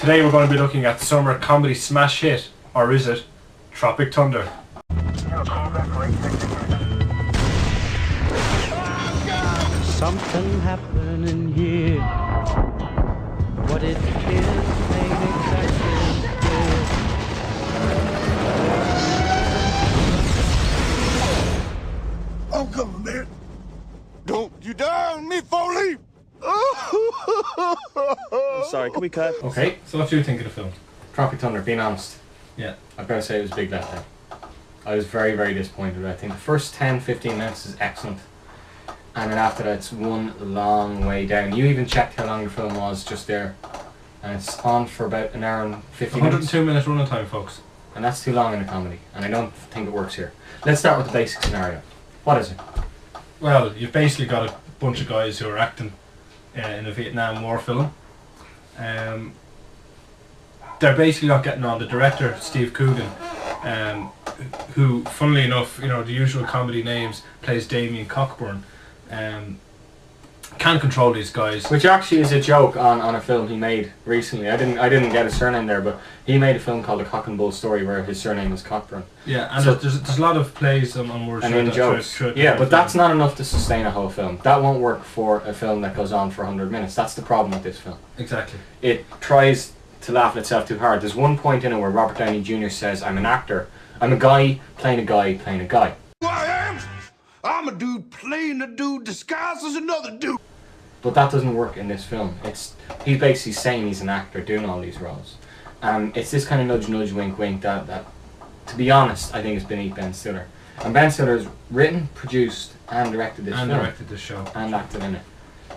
Today we're going to be looking at summer comedy smash hit, or is it, Tropic Thunder. Something happening here. What it is ain't exactly clear. I'm coming, man. Don't you dare on me, Foley! Sorry, can we cut? Okay, so what do you think of the film? Tropic Thunder, being honest, Yeah. I've got to say it was a big letdown. I was very, very disappointed. I think the first 10-15 minutes is excellent, and then after that it's one long way down. You even checked how long the film was just there, and it's on for about an hour and 50 minutes. 102 minutes running time, folks. And that's too long in a comedy, and I don't think it works here. Let's start with the basic scenario. What is it? Well, you've basically got a bunch of guys who are acting in a Vietnam War film. They're basically not getting on. The director, Steve Coogan, who, funnily enough, you know, the usual comedy names, plays Damien Cockburn, can't control these guys. Which actually is a joke on a film he made recently. I didn't get his surname there, but he made a film called The Cock and Bull Story where his surname is Cockburn. Yeah, and So- there's a lot of plays on words And in jokes. Yeah, but that's not enough to sustain a whole film. That won't work for a film that goes on for 100 minutes. That's the problem with this film. Exactly. It tries to laugh at itself too hard. There's one point in it where Robert Downey Jr. says, I'm an actor. I'm a guy playing a guy playing a guy. Who I am? I'm a dude playing a dude disguised as another dude. But that doesn't work in this film. He's basically saying he's an actor doing all these roles. It's this kind of nudge nudge wink wink that to be honest, I think is beneath Ben Stiller. And Ben Stiller's written, produced and directed this film. And directed this show. And acted in it.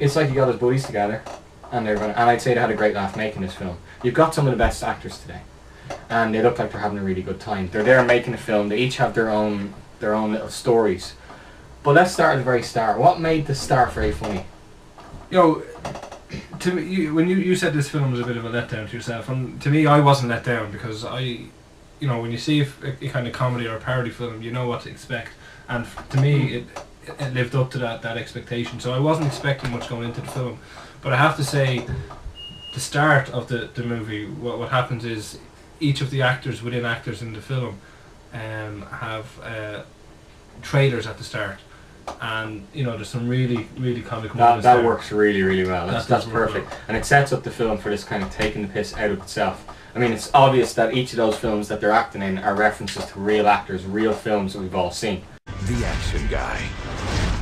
It's like he got his buddies together and I'd say they had a great laugh making this film. You've got some of the best actors today. And they look like they're having a really good time. They're there making a film. They each have their own little stories. But let's start at the very start. What made the start very funny? You know, to me, when you said this film was a bit of a letdown to yourself, and to me, I wasn't let down because when you see a kind of comedy or a parody film, you know what to expect, and to me, it lived up to that expectation. So I wasn't expecting much going into the film, but I have to say, the start of the movie, what happens is each of the actors within actors in the film have trailers at the start. And you know, there's some really comic moments that there. Works works really, really well. That's perfect. Well. And it sets up the film for this kind of taking the piss out of itself. I mean, it's obvious that each of those films that they're acting in are references to real actors, real films that we've all seen. The action guy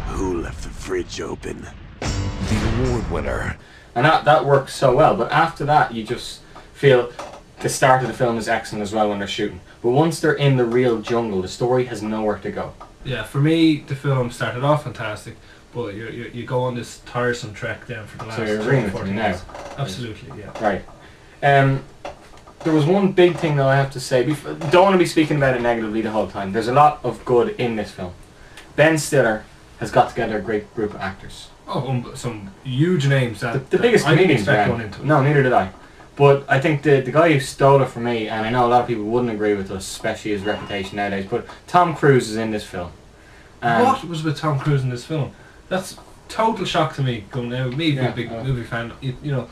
who left the fridge open. The award winner. And that works so well. But after that, you just feel the start of the film is excellent as well when they're shooting. But once they're in the real jungle, the story has nowhere to go. Yeah, for me, the film started off fantastic, but you go on this tiresome trek down for the last So you're agreeing with 40 me minutes. now? Absolutely, yeah. Right. There was one big thing that I have to say. Don't want to be speaking about it negatively the whole time. There's a lot of good in this film. Ben Stiller has got together a great group of actors. Oh, some huge names that The biggest I didn't comedians expect around. going into it. No, neither did I. But I think the guy who stole it from me, and I know a lot of people wouldn't agree with us, especially his reputation nowadays, but Tom Cruise is in this film. What was with Tom Cruise in this film? That's total shock to me. Going out, me being Yeah, a big movie fan, you know,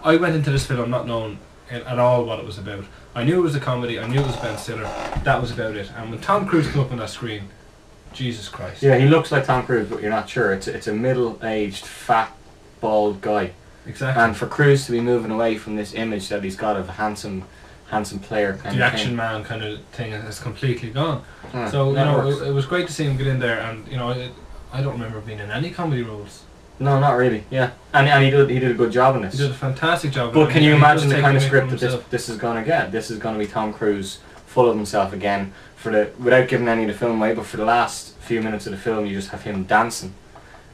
I went into this film not knowing at all what it was about. I knew it was a comedy. I knew it was Ben Stiller. That was about it. And when Tom Cruise came up on that screen, Jesus Christ. Yeah, he looks like Tom Cruise, but you're not sure. It's a middle-aged, fat, bald guy. Exactly. And for Cruise to be moving away from this image that he's got of a handsome player kind the of action thing. man kind of thing has completely gone. Yeah, So you that know, works. it was great to see him get in there, and you know, I don't remember being in any comedy roles. No, not really. Yeah, and he did a good job in this. He did a fantastic job. But can you And he imagine does the take kind of away script from that himself. this is going to get? This is going to be Tom Cruise full of himself again without giving any of the film away. But for the last few minutes of the film, you just have him dancing,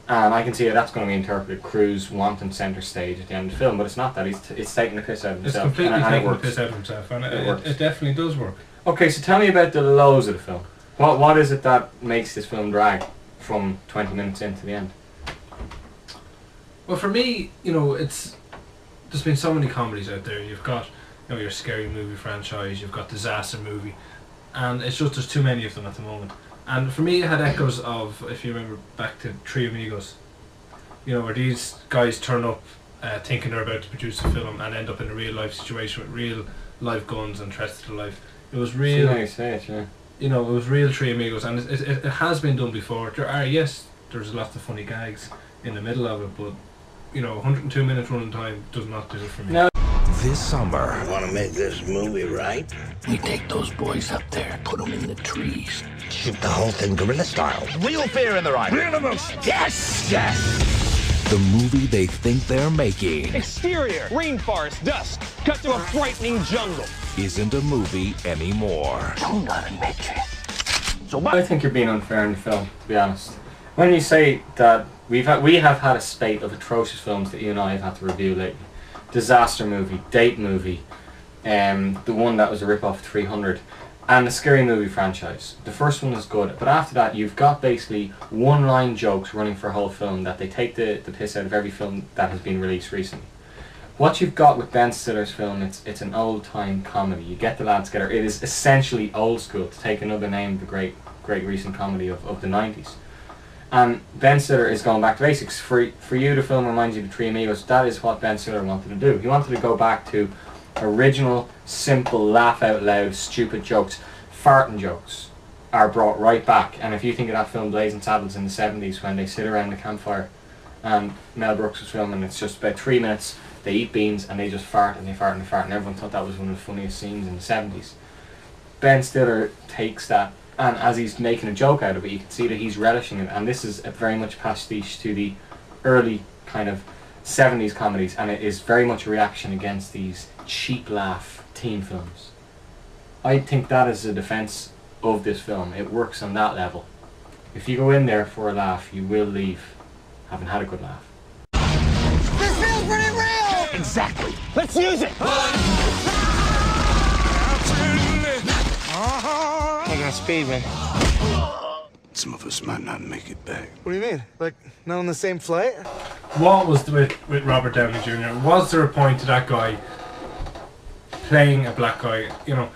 and I can see how that's going to be interpreted. Cruise wanting centre stage at the end of the film, but it's not that. It's taking the piss out of It's himself. completely and it taking the works. piss out of himself, and It works. it definitely does work. Okay, so tell me about the lows of the film. What is it that makes this film drag from 20 minutes into the end? Well, for me, you know, there's been so many comedies out there. You've got, you know, your scary movie franchise. You've got disaster movie, and it's just there's too many of them at the moment. And for me, it had echoes of, if you remember back to Three Amigos, you know, where these guys turn up thinking they're about to produce a film and end up in a real life situation with real life guns and threats to life. It was real. How you say it, yeah. You know, it was real Three Amigos, and it has been done before. There's lots of funny gags in the middle of it, but you know, 102 minutes running time does not do it for me. No. This summer, Want to make this movie right? We take those boys up there, put them in the trees. Shoot the whole thing guerrilla style. real fear in their eyes. Real emotion. Yes! Yes! The movie they think they're making Exterior, rainforest, dusk, cut to a frightening jungle. isn't a movie anymore. I'm not a midget. I think you're being unfair in the film, to be honest. When you say that we have had a spate of atrocious films that you and I have had to review lately. Disaster movie, date movie, the one that was a rip-off of 300, and the Scary Movie franchise. The first one is good, but after that you've got basically one-line jokes running for a whole film that they take the piss out of every film that has been released recently. What you've got with Ben Stiller's film, it's an old-time comedy. You get the lads together. It is essentially old school, to take another name of the great recent comedy of the 90s. And Ben Stiller is going back to basics. For you, the film reminds you of the Three Amigos. That is what Ben Stiller wanted to do. He wanted to go back to original, simple, laugh out loud, stupid jokes. Farting jokes are brought right back. And if you think of that film Blazing Saddles in the 70s, when they sit around the campfire and Mel Brooks was filming, it's just about 3 minutes, they eat beans and they just fart and they fart and they fart, and everyone thought that was one of the funniest scenes in the 70s. Ben Stiller takes that, and as he's making a joke out of it, you can see that he's relishing it, and this is a very much pastiche to the early kind of 70s comedies, and it is very much a reaction against these cheap laugh teen films. I think that is a defence of this film. It works on that level. If you go in there for a laugh, you will leave having had a good laugh. This feels pretty real! Exactly. Let's use it! Taking a speed, man. Some of us might not make it back. What do you mean? Like, not on the same flight? What was with Robert Downey Jr.? Was there a point to that guy playing a black guy? You know,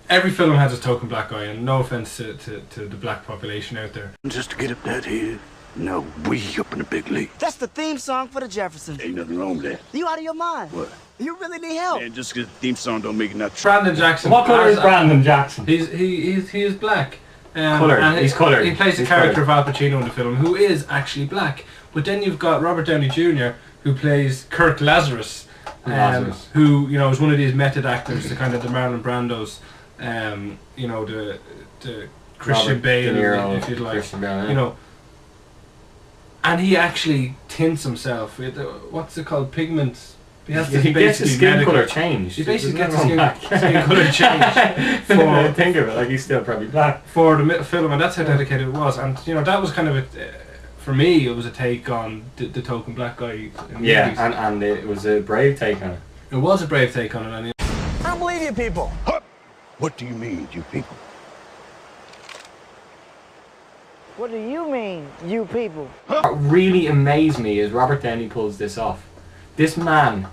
every film has a token black guy, and no offense to the black population out there. Just to get up that hill. No, we up in the big league. That's the theme song for the Jeffersons. Ain't nothing wrong with that. You out of your mind? What? You really need help. Man, just because the theme song don't make it not true. Brandon Jackson. What colour is Brandon Jackson? He is black. Coloured. And He's coloured. He plays the He's character coloured. of Al Pacino in the film, who is actually black. But then you've got Robert Downey Jr., who plays Kirk Lazarus, who, you know, is one of these method actors, the kind of the Marlon Brandos, you know, the Christian Robert Bale, De Niro, if you'd like, Christian Bale, yeah. you know. And he actually tints himself with what's it called, pigments. He has to He gets his skin medical- colour changed. He basically There's gets his nothing skin, wrong skin colour changed for Think of it, like he's still probably black. for the film, and that's how dedicated it was. And you know, that was kind of for me, it was a take on the token black guy in movies. Yeah, and it was a brave take on it. It was a brave take on it. And I don't believe you people. What do you mean, you people? What do you mean, you people? What really amazed me is Robert Downey pulls this off. This man,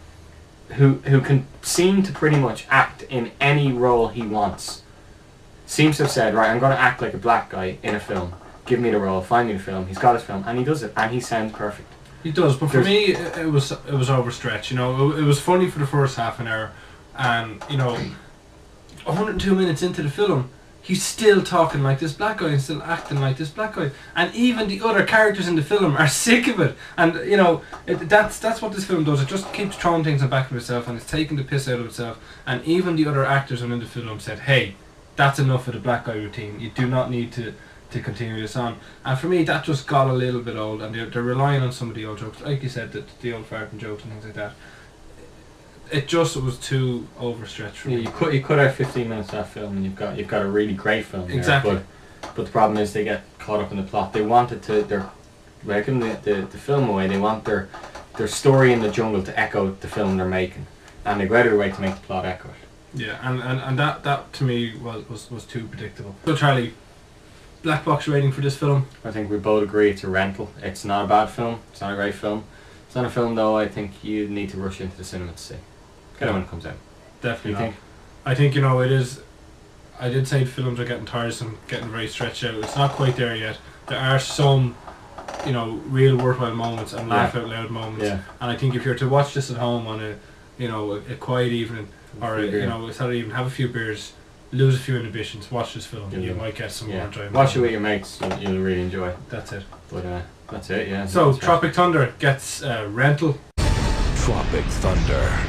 who can seem to pretty much act in any role he wants, seems to have said, right, I'm going to act like a black guy in a film. Give me the role, find me the film. He's got his film, and he does it, and he sounds perfect. he does, but for me, it was overstretched. You know, it was funny for the first half an hour, and you know, 102 minutes into the film, he's still talking like this black guy and still acting like this black guy, and even the other characters in the film are sick of it. And you know, that's what this film does. It just keeps throwing things in the back of itself, and it's taking the piss out of itself. And even the other actors in the film said, "Hey, that's enough of the black guy routine. You do not need to continue this on." And for me, that just got a little bit old, and they're relying on some of the old jokes, like you said, the old farting jokes and things like that. It was too overstretched for Yeah, me. you cut out 15 minutes of that film, and you've got a really great film. There, Exactly. But the problem is they get caught up in the plot. They wanted to. They're making the film away. They want their story in the jungle to echo the film they're making, and they go out of their way to make the plot echo it. Yeah, and that to me was too predictable. So Charlie, black box rating for this film? I think we both agree it's a rental. It's not a bad film. It's not a great film. It's not a film though I think you need to rush into the cinema to see. Get it when it comes out. Definitely You not. think? I think, you know, it is. I did say films are getting tiresome, getting very stretched out. It's not quite there yet. There are some you know, real worthwhile moments and laugh out loud moments. Yeah. And I think if you're to watch this at home on a, you know, a quiet evening, or a, you know, a Saturday evening, have a few beers, lose a few inhibitions, watch this film, you might get some more enjoyment. Watch it with your mates, you'll really enjoy it. That's it. But that's it, yeah. So Tropic Thunder gets rental. Tropic Thunder.